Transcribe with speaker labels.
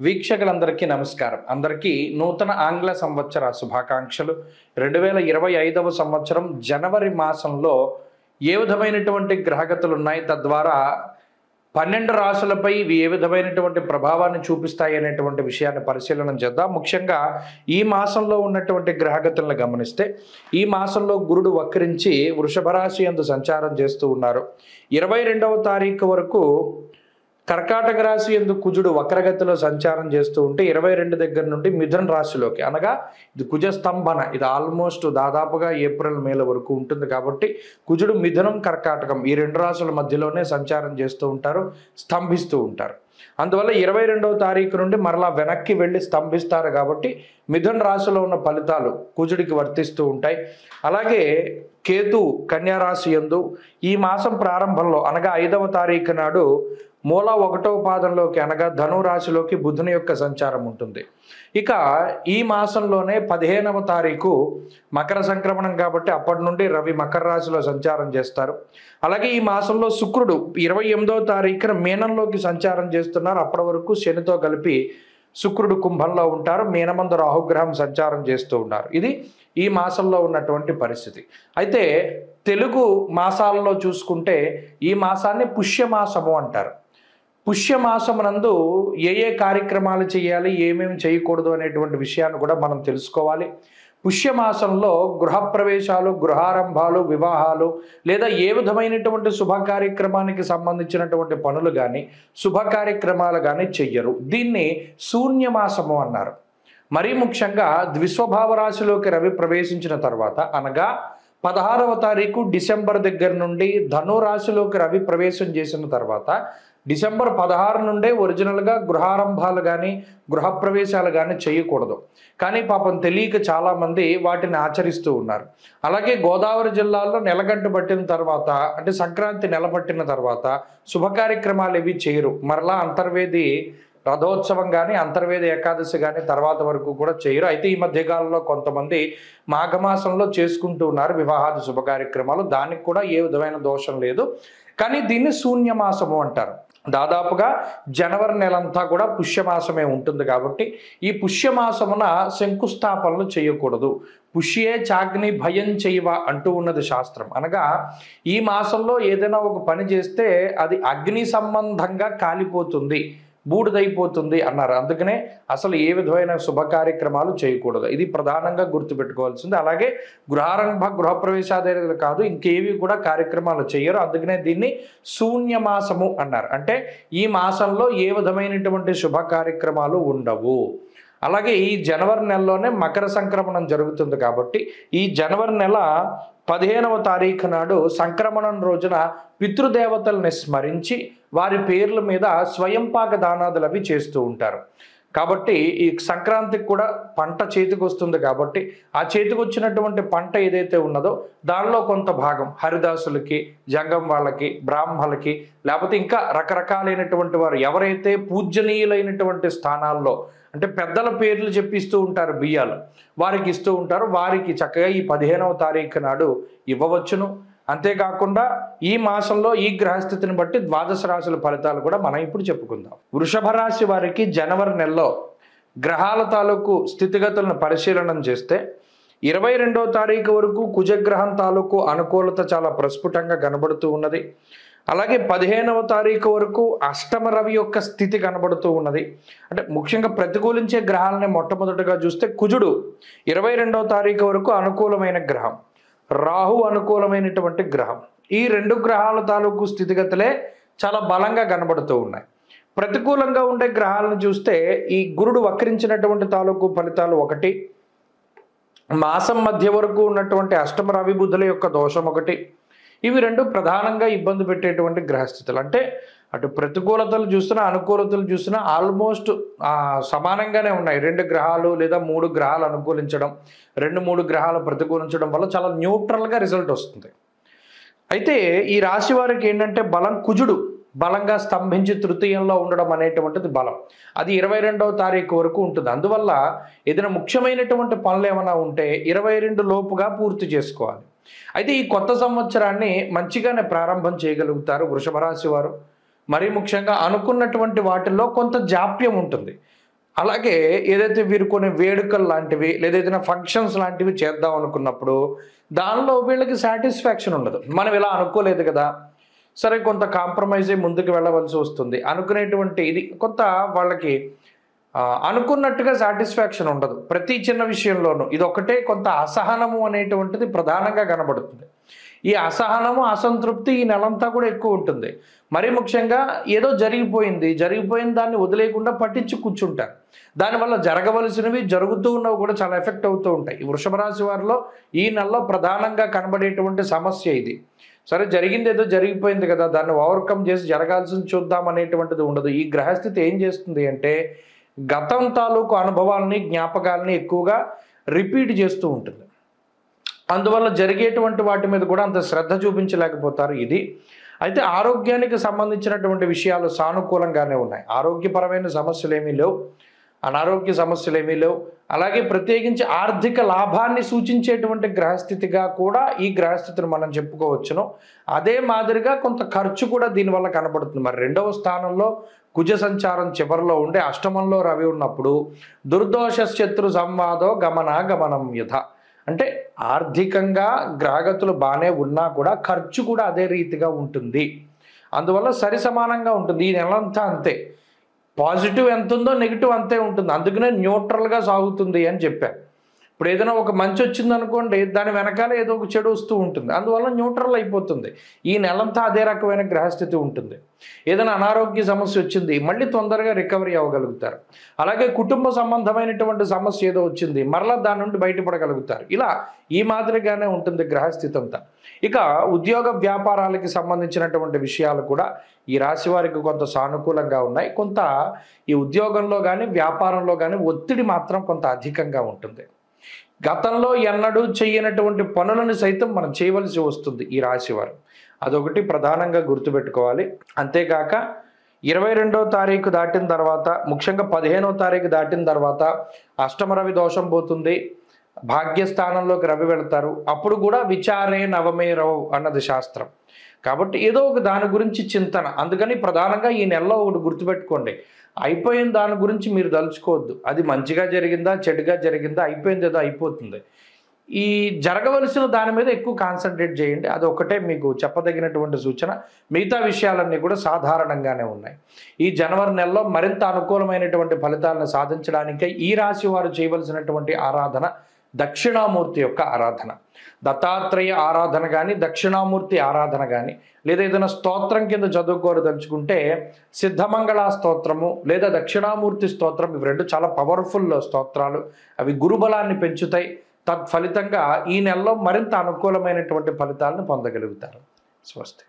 Speaker 1: వీక్షకులందరికీ నమస్కారం. అందరికీ నూతన ఆంగ్ల సంవత్సర శుభాకాంక్షలు. 2025వ సంవత్సరం జనవరి మాసంలో ఏ విధమైనటువంటి గ్రహగతులు ఉన్నాయి, తద్వారా 12 రాశులపై ఇవి ఏ విధమైనటువంటి ప్రభావాన్ని చూపిస్తాయి అనేటువంటి విషయాన్ని పరిశీలన చేద్దాం. ముఖ్యంగా ఈ మాసంలో ఉన్నటువంటి గ్రహగతులను గమనిస్తే, ఈ మాసంలో గురుడు వక్రించి వృషభ రాశి యందు సంచారం చేస్తూ ఉన్నారు. 22వ తారీఖు వరకు కర్కాటక రాశి యందు కుజుడు వక్రగతిలో సంచారం చేస్తూ ఉంటే 22 దగ్గర నుండి మిథున రాశిలోకి, అనగా ఇది కుజ స్తంభన, ఇది ఆల్మోస్ట్ దాదాపుగా ఏప్రిల్ మేల వరకు ఉంటుంది. కాబట్టి కుజుడు మిథునం కర్కాటకం ఈ రెండు రాశుల మధ్యలోనే సంచారం చేస్తూ ఉంటారు, స్తంభిస్తూ ఉంటారు. అందువల్ల 22వ తారీఖు నుండి మరలా వెనక్కి వెళ్ళి స్తంభిస్తారు. కాబట్టి మిథున రాశిలో ఉన్న ఫలితాలు కుజుడికి వర్తిస్తూ ఉంటాయి. అలాగే కేతు కన్యా రాశి యందు ఈ మాసం ప్రారంభంలో, అనగా 5వ తారీఖు నాడు మూల 1వ పాదంలోకి, అనగా ధను రాశిలోకి బుధుని యొక్క సంచారం ఉంటుంది. ఇక ఈ మాసంలోనే 15వ తారీఖు మకర సంక్రమణం, కాబట్టి అప్పటి నుండి రవి మకర రాశిలో సంచారం చేస్తారు. అలాగే ఈ మాసంలో శుక్రుడు 28వ తారీఖున మీనంలోకి సంచారం చేస్తున్నారు. అప్పటి వరకు శనితో కలిపి శుక్రుడు కుంభంలో ఉంటారు. మీనమందు రాహుగ్రహం సంచారం చేస్తూ ఉన్నారు. ఇది ఈ మాసంలో ఉన్నటువంటి పరిస్థితి. అయితే తెలుగు మాసాలలో చూసుకుంటే ఈ మాసాన్ని పుష్యమాసము అంటారు. పుష్యమాసమునందు ఏ కార్యక్రమాలు చేయాలి, ఏమేమి చేయకూడదు అనేటువంటి విషయాన్ని కూడా మనం తెలుసుకోవాలి. పుష్యమాసంలో గృహప్రవేశాలు, గృహారంభాలు, వివాహాలు లేదా ఏ విధమైనటువంటి శుభ కార్యక్రమానికి సంబంధించినటువంటి పనులు కానీ, శుభ కార్యక్రమాలు కానీ చెయ్యరు. దీన్ని శూన్యమాసము అన్నారు. మరీ ముఖ్యంగా ద్విస్వభావ రాశిలోకి రవి ప్రవేశించిన తర్వాత, అనగా 16వ తారీఖు డిసెంబర్ దగ్గర నుండి ధను రాశిలోకి రవి ప్రవేశం చేసిన తర్వాత, డిసెంబర్ 16 నుండే ఒరిజినల్గా గృహారంభాలు కానీ గృహప్రవేశాలు కానీ చేయకూడదు. కానీ పాపం తెలియక చాలామంది వాటిని ఆచరిస్తూ ఉన్నారు. అలాగే గోదావరి జిల్లాలో నెలగంట పట్టిన తర్వాత, అంటే సంక్రాంతి నెల పట్టిన తర్వాత శుభ కార్యక్రమాలు ఇవి చేయరు. మరలా అంతర్వేది రథోత్సవం కానీ అంతర్వేది ఏకాదశి కానీ తర్వాత వరకు కూడా చేయరు. అయితే ఈ మధ్యకాలంలో కొంతమంది మాఘమాసంలో చేసుకుంటూ ఉన్నారు వివాహాది శుభ కార్యక్రమాలు. దానికి కూడా ఏ విధమైన దోషం లేదు. కానీ దీన్ని శూన్యమాసము అంటారు. దాదాపుగా జనవరి నెలంతా కూడా పుష్యమాసమే ఉంటుంది. కాబట్టి ఈ పుష్యమాసమున శంకుస్థాపనలు చేయకూడదు. పుష్యే చాగ్ని భయం చేయవ అంటూ ఉన్నది శాస్త్రం. అనగా ఈ మాసంలో ఏదైనా ఒక పని చేస్తే అది అగ్ని సంబంధంగా కాలిపోతుంది, బూడిదైపోతుంది అన్నారు. అందుకనే అసలు ఏ విధమైన శుభ కార్యక్రమాలు చేయకూడదు. ఇది ప్రధానంగా గుర్తుపెట్టుకోవాల్సింది. అలాగే గృహారంభ గృహప్రవేశాదే కాదు, ఇంకేవి కూడా కార్యక్రమాలు చేయరు. అందుకనే దీన్ని శూన్యమాసము అన్నారు. అంటే ఈ మాసంలో ఏ విధమైనటువంటి శుభ కార్యక్రమాలు ఉండవు. అలాగే ఈ జనవరి నెలలోనే మకర సంక్రమణం జరుగుతుంది. కాబట్టి ఈ జనవరి నెల 15వ తారీఖు నాడు సంక్రమణం రోజున పితృదేవతల్ని స్మరించి వారి పేర్ల మీద స్వయంపాక దానాదులు అవి చేస్తూ ఉంటారు. కాబట్టి ఈ సంక్రాంతికి కూడా పంట చేతికి వస్తుంది. కాబట్టి ఆ చేతికి వచ్చినటువంటి పంట ఏదైతే ఉన్నదో దానిలో కొంత భాగం హరిదాసులకి, జంగం వాళ్ళకి, బ్రాహ్మలకి, లేకపోతే ఇంకా రకరకాలైనటువంటి వారు ఎవరైతే పూజనీయులైనటువంటి స్థానాల్లో, అంటే పెద్దల పేర్లు చెప్పిస్తూ ఉంటారు, బియ్యాలు వారికి ఇస్తూ ఉంటారు. వారికి చక్కగా ఈ 15వ తారీఖు నాడు ఇవ్వవచ్చును. అంతేకాకుండా ఈ మాసంలో ఈ గ్రహస్థితిని బట్టి ద్వాదశ రాశుల ఫలితాలు కూడా మనం ఇప్పుడు చెప్పుకుందాం. వృషభ రాశి వారికి జనవరి నెలలో గ్రహాల తాలూకు స్థితిగతులను పరిశీలన చేస్తే 22వ తారీఖు వరకు కుజగ్రహం తాలూకు అనుకూలత చాలా ప్రస్ఫుటంగా కనబడుతూ ఉన్నది. అలాగే 15వ తారీఖు వరకు అష్టమ రవి యొక్క స్థితి కనబడుతూ ఉన్నది. అంటే ముఖ్యంగా ప్రతికూలించే గ్రహాలని మొట్టమొదటిగా చూస్తే కుజుడు 22వ తారీఖు వరకు అనుకూలమైన గ్రహం, రాహు అనుకూలమైనటువంటి గ్రహం. ఈ రెండు గ్రహాల తాలూకు స్థితిగతులే చాలా బలంగా కనబడుతూ ఉన్నాయి. ప్రతికూలంగా ఉండే గ్రహాలను చూస్తే ఈ గురుడు వక్రించినటువంటి తాలూకు ఫలితాలు ఒకటి, మాసం మధ్య వరకు ఉన్నటువంటి అష్టమ రవి బుధుల యొక్క దోషం ఒకటి. ఇవి రెండు ప్రధానంగా ఇబ్బంది పెట్టేటువంటి గ్రహస్థితులు. అంటే అటు ప్రతికూలతలు చూసినా అనుకూలతలు చూసినా ఆల్మోస్ట్ సమానంగానే ఉన్నాయి. 2 గ్రహాలు లేదా 3 గ్రహాలు అనుకూలించడం, 2-3 గ్రహాలు ప్రతికూలించడం వల్ల చాలా న్యూట్రల్గా రిజల్ట్ వస్తుంది. అయితే ఈ రాశి వారికి ఏంటంటే బలం, కుజుడు బలంగా స్తంభించి తృతీయంలో ఉండడం అనేటువంటిది బలం. అది 22వ తారీఖు వరకు ఉంటుంది. అందువల్ల ఏదైనా ముఖ్యమైనటువంటి పనులు ఏమైనా ఉంటే 22 లోపుగా పూర్తి చేసుకోవాలి. అయితే ఈ కొత్త సంవత్సరాన్ని మంచిగానే ప్రారంభం చేయగలుగుతారు వృషభ రాశి వారు. మరీ ముఖ్యంగా అనుకున్నటువంటి వాటిల్లో కొంత జాప్యం ఉంటుంది. అలాగే ఏదైతే వీరు కొన్ని వేడుకలు లాంటివి లేదా ఏదైనా ఫంక్షన్స్ లాంటివి చేద్దాం అనుకున్నప్పుడు దానిలో వీళ్ళకి సాటిస్ఫాక్షన్ ఉండదు. మనం ఇలా అనుకోలేదు కదా, సరే కొంత కాంప్రమైజ్ అయ్యి ముందుకు వెళ్ళవలసి వస్తుంది అనుకునేటువంటి ఇది కొంత వాళ్ళకి అనుకున్నట్టుగా సాటిస్ఫాక్షన్ ఉండదు ప్రతి చిన్న విషయంలోనూ. ఇది ఒకటే కొంత అసహనము అనేటువంటిది ప్రధానంగా కనబడుతుంది. ఈ అసహనము అసంతృప్తి ఈ నెలంతా కూడా ఎక్కువ ఉంటుంది. మరీ ముఖ్యంగా ఏదో జరిగిపోయిన దాన్ని వదిలేయకుండా పట్టించి కూర్చుంటారు. దానివల్ల జరగవలసినవి జరుగుతూ ఉన్నవి కూడా చాలా ఎఫెక్ట్ అవుతూ ఉంటాయి. ఈ వృషభ రాశి వారిలో ఈ నెలలో ప్రధానంగా కనబడేటువంటి సమస్య ఇది. సరే జరిగింది ఏదో జరిగిపోయింది కదా, దాన్ని ఓవర్కమ్ చేసి జరగాల్సింది చూద్దాం అనేటువంటిది ఉండదు. ఈ గ్రహస్థితి ఏం చేస్తుంది అంటే గతం తాలూకు అనుభవాలని జ్ఞాపకాలని ఎక్కువగా రిపీట్ చేస్తూ ఉంటుంది. అందువల్ల జరిగేటువంటి వాటి మీద కూడా అంత శ్రద్ధ చూపించలేకపోతారు. ఇది అయితే ఆరోగ్యానికి సంబంధించినటువంటి విషయాలు సానుకూలంగానే ఉన్నాయి. ఆరోగ్యపరమైన సమస్యలు ఏమీ లేవు, అనారోగ్య సమస్యలు ఏమీ లేవు. అలాగే ప్రత్యేకించి ఆర్థిక లాభాన్ని సూచించేటువంటి గ్రహస్థితిగా కూడా ఈ గ్రహస్థితిని మనం చెప్పుకోవచ్చును. అదే మాదిరిగా కొంత ఖర్చు కూడా దీనివల్ల కనబడుతుంది. మరి రెండవ స్థానంలో కుజ సంచారం చివరిలో ఉండే అష్టమంలో రవి ఉన్నప్పుడు దుర్దోష శత్రు సంవాదో గమనం యథ అంటే ఆర్థికంగా గ్రహగతులు బాగానే ఉన్నా కూడా ఖర్చు కూడా అదే రీతిగా ఉంటుంది. అందువల్ల సరి సమానంగా ఉంటుంది. ఈ నెలంతా అంతే, పాజిటివ్ ఎంత ఉందో నెగిటివ్ అంతే ఉంటుంది. అందుకనే న్యూట్రల్గా సాగుతుంది అని చెప్పాను. ఇప్పుడు ఏదైనా ఒక మంచి వచ్చింది అనుకోండి, దాని వెనకాల ఏదో ఒక చెడు వస్తూ ఉంటుంది. అందువల్ల న్యూట్రల్ అయిపోతుంది. ఈ నెలంతా అదే రకమైన గ్రహస్థితి ఉంటుంది. ఏదైనా అనారోగ్య సమస్య వచ్చింది, మళ్ళీ తొందరగా రికవరీ అవ్వగలుగుతారు. అలాగే కుటుంబ సంబంధమైనటువంటి సమస్య ఏదో వచ్చింది, మరలా దాని నుండి బయటపడగలుగుతారు. ఇలా ఈ మాదిరిగానే ఉంటుంది గ్రహస్థితి అంతా. ఇక ఉద్యోగ వ్యాపారాలకి సంబంధించినటువంటి విషయాలు కూడా ఈ రాశి వారికి కొంత సానుకూలంగా ఉన్నాయి. కొంత ఈ ఉద్యోగంలో కానీ వ్యాపారంలో కానీ ఒత్తిడి మాత్రం కొంత అధికంగా ఉంటుంది. గతంలో ఎన్నడూ చేయనటువంటి పనులను సైతం మనం చేయవలసి వస్తుంది ఈ రాశివారు. అదొకటి ప్రధానంగా గుర్తుపెట్టుకోవాలి. అంతేకాక 22వ తారీఖు దాటిన తర్వాత, ముఖ్యంగా 15వ తారీఖు దాటిన తర్వాత అష్టమ రవి దోషం పోతుంది, భాగ్యస్థానంలోకి రవి వెళతారు. అప్పుడు కూడా విచారే నవమే రవు అన్నది శాస్త్రం. కాబట్టి ఏదో ఒక దాని గురించి చింతన. అందుకని ప్రధానంగా ఈ నెలలో ఒకటి గుర్తుపెట్టుకోండి, అయిపోయిన దాని గురించి మీరు తలుచుకోవద్దు. అది మంచిగా జరిగిందా చెడుగా జరిగిందా, అయిపోయింది ఏదో అయిపోతుంది. ఈ జరగవలసిన దాని మీద ఎక్కువ కాన్సన్ట్రేట్ చేయండి. అది ఒకటే మీకు చెప్పదగినటువంటి సూచన. మిగతా విషయాలన్నీ కూడా సాధారణంగానే ఉన్నాయి. ఈ జనవరి నెలలో మరింత అనుకూలమైనటువంటి ఫలితాలను సాధించడానికై ఈ రాశి వారు చేయవలసినటువంటి ఆరాధన దక్షిణామూర్తి యొక్క ఆరాధన. దత్తాత్రేయ ఆరాధన కానీ దక్షిణామూర్తి ఆరాధన కానీ లేదా ఏదైనా స్తోత్రం కింద చదువుకోదలుచుకుంటే సిద్ధమంగళ స్తోత్రము లేదా దక్షిణామూర్తి స్తోత్రం, ఇవి రెండు చాలా పవర్ఫుల్ స్తోత్రాలు. అవి గురుబలాన్ని పెంచుతాయి. తత్ఫలితంగా ఈ నెలలో మరింత అనుకూలమైనటువంటి ఫలితాలను పొందగలుగుతారు. స్వస్తి.